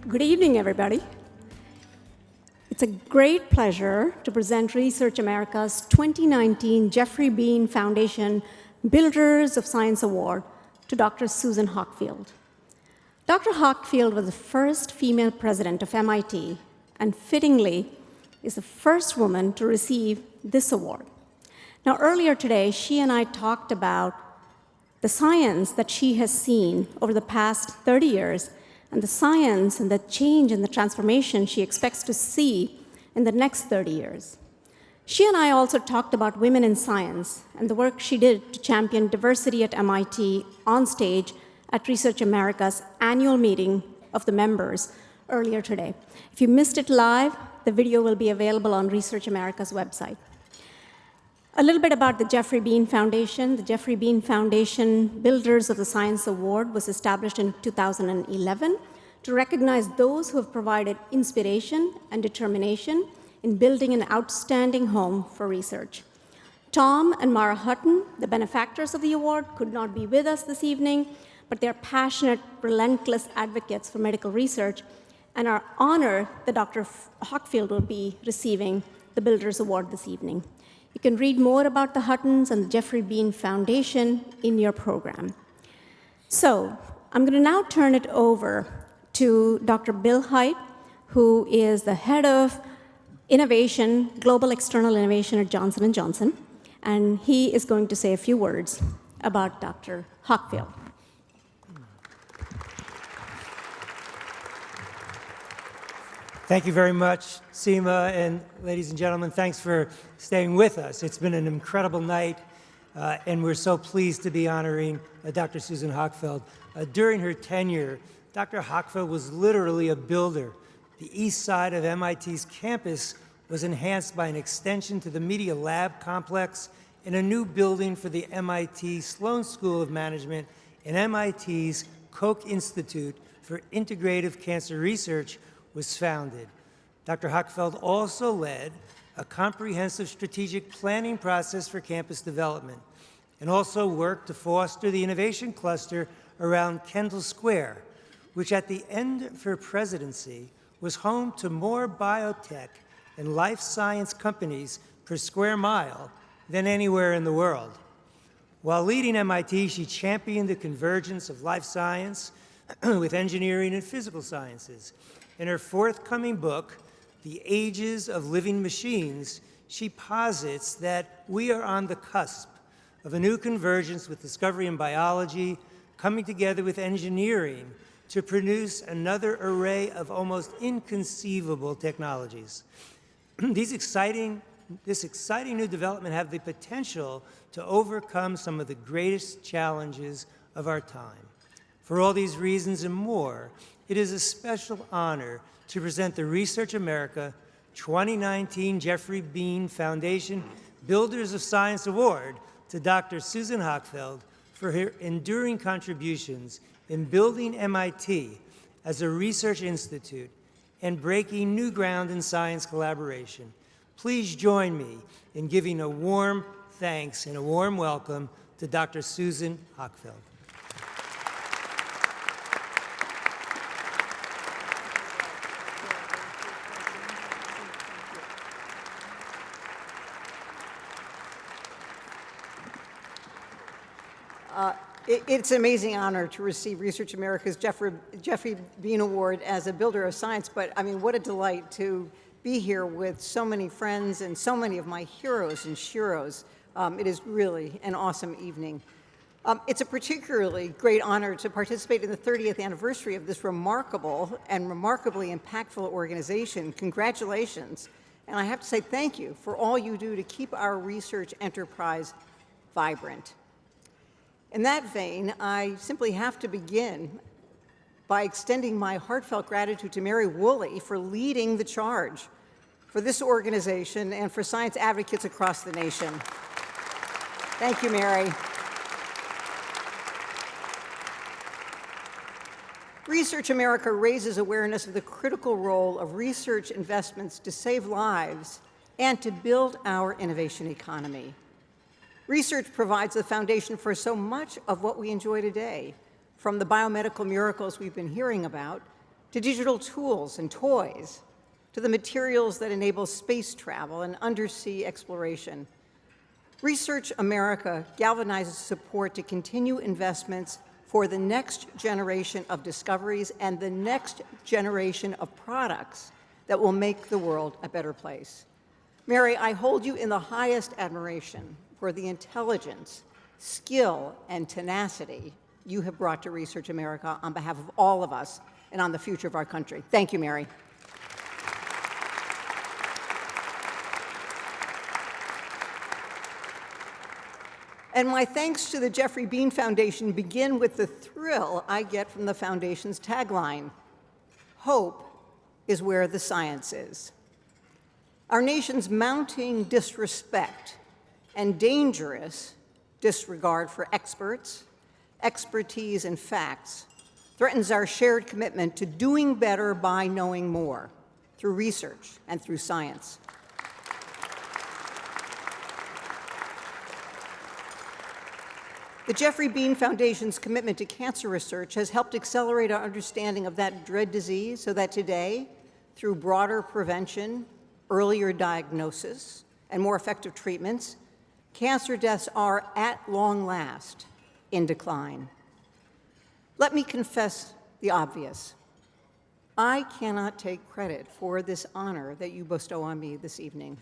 Good evening, everybody. It's a great pleasure to present Research America's 2019 Geoffrey Beene Foundation Builders of Science Award to Dr. Susan Hockfield. Dr. Hockfield was the first female president of MIT, and fittingly is the first woman to receive this award. Now, earlier today, she and I talked about the science that she has seen over the past 30 years and the science and the change and the transformation she expects to see in the next 30 years. She and I also talked about women in science and the work she did to champion diversity at MIT on stage at Research America's annual meeting of the members earlier today. If you missed it live, the video will be available on Research America's website. A little bit about the Geoffrey Beene Foundation. The Geoffrey Beene Foundation Builders of the Science Award was established in 2011 to recognize those who have provided inspiration and determination in building an outstanding home for research. Tom and Mara Hutton, the benefactors of the award, could not be with us this evening, but they're passionate, relentless advocates for medical research and are honored that Dr. Hockfield will be receiving the Builders Award this evening. You can read more about the Huttons and the Geoffrey Beene Foundation in your program. So I'm going to now turn it over to Dr. Bill Hait, who is the head of innovation, global external innovation at Johnson & Johnson, and he is going to say a few words about Dr. Hockfield. Thank you very much, Seema, and ladies and gentlemen, thanks for staying with us. It's been an incredible night, and we're so pleased to be honoring Dr. Susan Hockfield. During her tenure, Dr. Hockfield was literally a builder. The east side of MIT's campus was enhanced by an extension to the Media Lab complex and a new building for the MIT Sloan School of Management and MIT's Koch Institute for Integrative Cancer Research was founded. Dr. Hockfield also led a comprehensive strategic planning process for campus development and also worked to foster the innovation cluster around Kendall Square, which at the end of her presidency was home to more biotech and life science companies per square mile than anywhere in the world. While leading MIT, she championed the convergence of life science with engineering and physical sciences. In her forthcoming book, The Ages of Living Machines, she posits that we are on the cusp of a new convergence with discovery in biology, coming together with engineering to produce another array of almost inconceivable technologies. This exciting new development have the potential to overcome some of the greatest challenges of our time. For all these reasons and more, it is a special honor to present the Research America 2019 Geoffrey Beene Foundation Builders of Science Award to Dr. Susan Hockfield for her enduring contributions in building MIT as a research institute and breaking new ground in science collaboration. Please join me in giving a warm thanks and a warm welcome to Dr. Susan Hockfield. It's an amazing honor to receive Research America's Geoffrey Beene Award as a builder of science, but I mean, what a delight to be here with so many friends and so many of my heroes and sheroes. It is really an awesome evening. It's a particularly great honor to participate in the 30th anniversary of this remarkable and remarkably impactful organization. Congratulations. And I have to say thank you for all you do to keep our research enterprise vibrant. In that vein, I simply have to begin by extending my heartfelt gratitude to Mary Woolley for leading the charge for this organization and for science advocates across the nation. Thank you, Mary. Research America raises awareness of the critical role of research investments to save lives and to build our innovation economy. Research provides the foundation for so much of what we enjoy today, from the biomedical miracles we've been hearing about to digital tools and toys, to the materials that enable space travel and undersea exploration. Research America galvanizes support to continue investments for the next generation of discoveries and the next generation of products that will make the world a better place. Mary, I hold you in the highest admiration for the intelligence, skill, and tenacity you have brought to Research America on behalf of all of us and on the future of our country. Thank you, Mary. And my thanks to the Geoffrey Beene Foundation begin with the thrill I get from the Foundation's tagline, "Hope is where the science is." Our nation's mounting disrespect and dangerous disregard for experts, expertise, and facts threatens our shared commitment to doing better by knowing more through research and through science. The Geoffrey Beene Foundation's commitment to cancer research has helped accelerate our understanding of that dread disease so that today, through broader prevention, earlier diagnosis, and more effective treatments, cancer deaths are, at long last, in decline. Let me confess the obvious. I cannot take credit for this honor that you bestow on me this evening.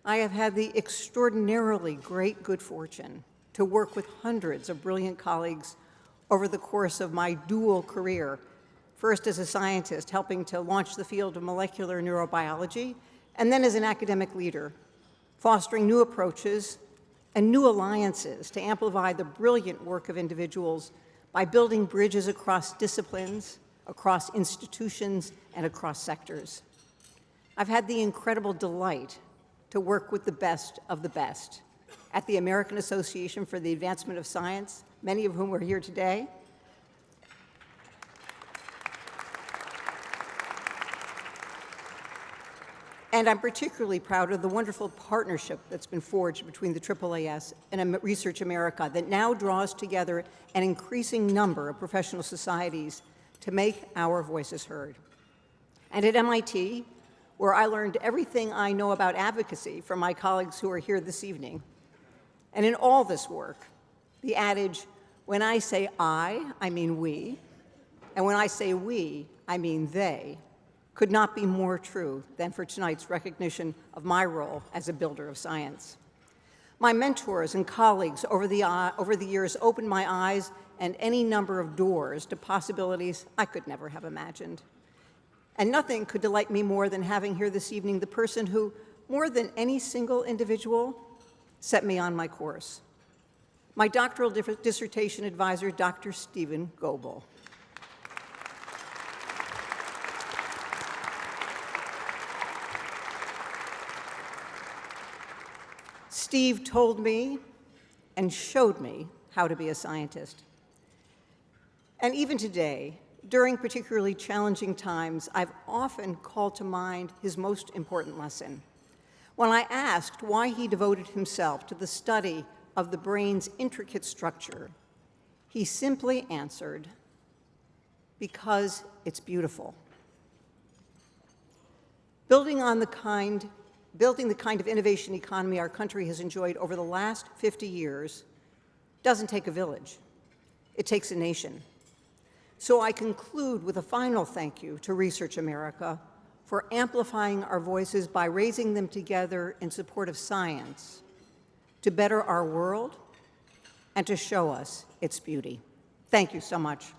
I have had the extraordinarily great good fortune to work with hundreds of brilliant colleagues over the course of my dual career, first as a scientist helping to launch the field of molecular neurobiology, and then as an academic leader, fostering new approaches and new alliances to amplify the brilliant work of individuals by building bridges across disciplines, across institutions, and across sectors. I've had the incredible delight to work with the best of the best at the American Association for the Advancement of Science, many of whom are here today. And I'm particularly proud of the wonderful partnership that's been forged between the AAAS and Research America that now draws together an increasing number of professional societies to make our voices heard. And at MIT, where I learned everything I know about advocacy from my colleagues who are here this evening, and in all this work, the adage, when I say I mean we, and when I say we, I mean they, could not be more true than for tonight's recognition of my role as a builder of science. My mentors and colleagues over the years opened my eyes and any number of doors to possibilities I could never have imagined. And nothing could delight me more than having here this evening the person who, more than any single individual, set me on my course. My doctoral dissertation advisor, Dr. Stephen Goebel. Steve told me and showed me how to be a scientist. And even today, during particularly challenging times, I've often called to mind his most important lesson. When I asked why he devoted himself to the study of the brain's intricate structure, he simply answered, "Because it's beautiful." Building the kind of innovation economy our country has enjoyed over the last 50 years doesn't take a village. It takes a nation. So I conclude with a final thank you to Research America for amplifying our voices by raising them together in support of science to better our world and to show us its beauty. Thank you so much.